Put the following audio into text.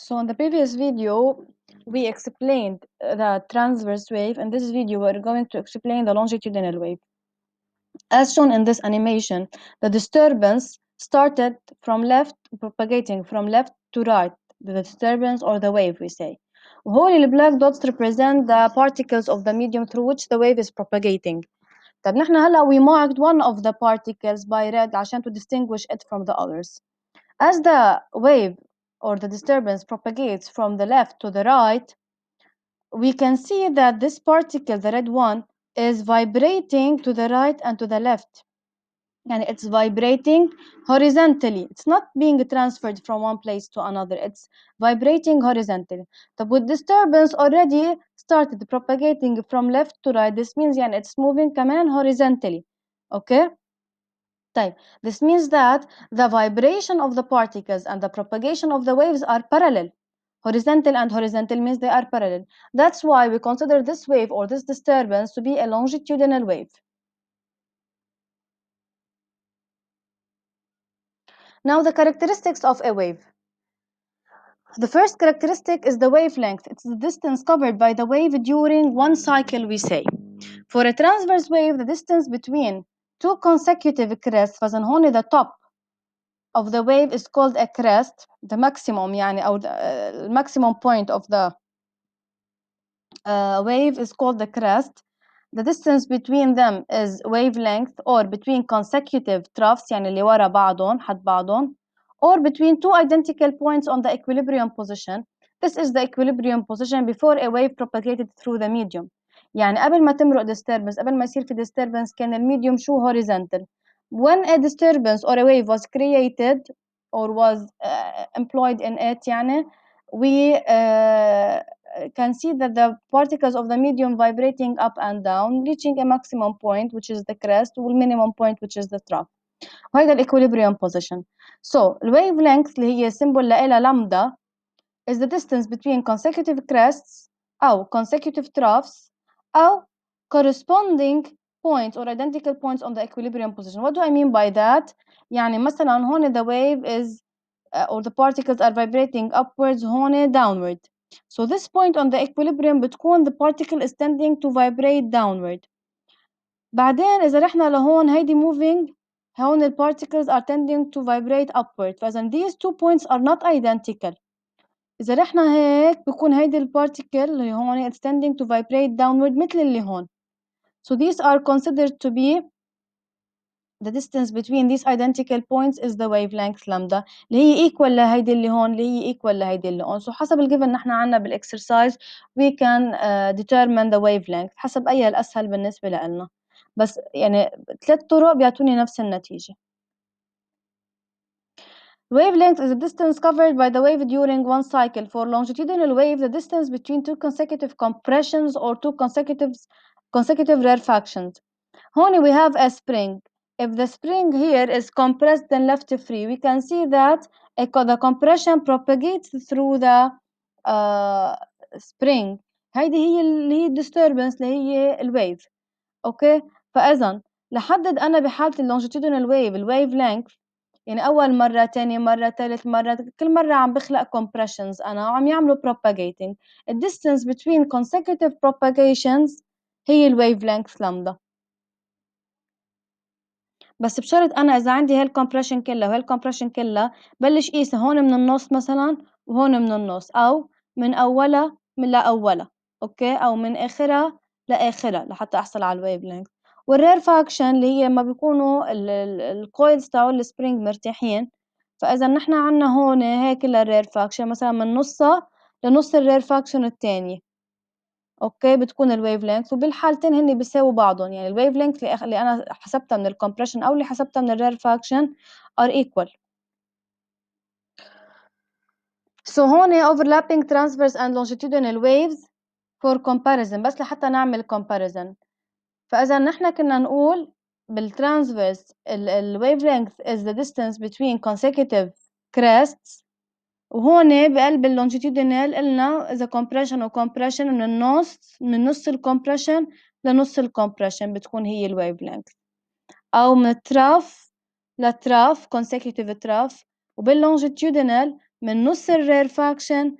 So in the previous video, we explained the transverse wave. In this video, we're going to explain the longitudinal wave. As shown in this animation, the disturbance started from left, propagating from left to right, the disturbance or the wave, we say. Whole black dots represent the particles of the medium through which the wave is propagating. طب نحن هلا we marked one of the particles by red عشان to distinguish it from the others. As the wave or the disturbance propagates from the left to the right, we can see that this particle, the red one, is vibrating to the right and to the left. And it's vibrating horizontally. It's not being transferred from one place to another. It's vibrating horizontally. But with disturbance already started propagating from left to right. This means it's moving كمان horizontally. Okay? طيب, this means that the vibration of the particles and the propagation of the waves are parallel. Horizontal and horizontal means they are parallel. That's why we consider this wave or this disturbance to be a longitudinal wave. Now the characteristics of a wave. The first characteristic is the wavelength. It's the distance covered by the wave during one cycle, we say. For a transverse wave, the distance between two consecutive crests, فإذا هون the top of the wave is called a crest, the maximum or the maximum point of the wave is called the crest. The distance between them is wavelength, or between consecutive troughs يعني اللي ورا بعضهم حد بعضهم, or between two identical points on the equilibrium position. This is the equilibrium position before a wave propagated through the medium. يعني قبل ما تمرق disturbance, قبل ما يصير في disturbance كان الميديوم شو horizontal. When a disturbance or a wave was created or was employed in it يعني we can see that the particles of the medium vibrating up and down, reaching a maximum point, which is the crest, or minimum point, which is the trough. وهيدا equilibrium position. So, the wavelength اللي هي symbol لها lambda is the distance between consecutive crests أو consecutive troughs أو corresponding points or identical points on the equilibrium position. What do I mean by that? يعني مثلا هون the wave is or the particles are vibrating upwards هون downward. So this point on the equilibrium بتكون the particle is tending to vibrate downward. بعدين إذا رحنا لهون هيدي moving هون the particles are tending to vibrate upward. فإذا these two points are not identical. إذا رحنا هيك بكون هيدي البارتيكل اللي هون it's tending to vibrate downward مثل اللي هون. So these are considered to be the distance between these identical points is the wavelength lambda اللي هي equal لهيدي اللي هون اللي هي equal لهيدي اللي هون. So حسب الجيفن نحن عنا بالexercise we can determine the wavelength حسب أي الأسهل بالنسبة لنا. بس يعني 3 طرق بيعطوني نفس النتيجة. Wavelength is the distance covered by the wave during one cycle. For longitudinal wave, the distance between two consecutive compressions or two consecutive rarefactions. Here we have a spring. If the spring here is compressed then left free, we can see that the compression propagates through the spring. هيدي هي اللي هي disturbance اللي هي الwave. اوكي فاذا لحدد انا بحاله اللونجيتودينال ويف الويف لينث يعني اول مره ثاني مره ثالث مره كل مره عم بخلق compressions انا وعم يعملوا propagating. The distance between consecutive propagations هي الويف لينث لامدا. بس بشرط انا اذا عندي هالكمبريشن كلها وهالكمبريشن كلها بلش قيسها هون من النص مثلا وهون من النص او من اولها من لاولها اوكي او من اخرها لاخرها لحتى احصل على الويف لينث. والرير فاكشن اللي هي ما بيكونوا الكويلز تاعو السبرينج مرتاحين فاذا نحن عنا هون هيك الرير فاكشن مثلا من نصها لنص الرير فاكشن الثانيه اوكي بتكون الويف لينث وبالحالتين هن بيساووا بعضهم يعني الويف لينث اللي انا حسبتها من الكمبريشن او اللي حسبتها من الريرفاكشن are equal. So هون overlapping transverse and longitudinal waves for comparison بس لحتى نعمل comparison. فاذا نحن كنا نقول بالtransverse الويف لينث is the distance between consecutive crests وهون بقلب اللونجيتودينال قلنا إذا compression و compression من نص الكمبريشن لنص الكمبريشن بتكون هي الويف لينث أو من تراف لتراف consecutive تراف وباللونجيتودينال من نص الريرفاكشن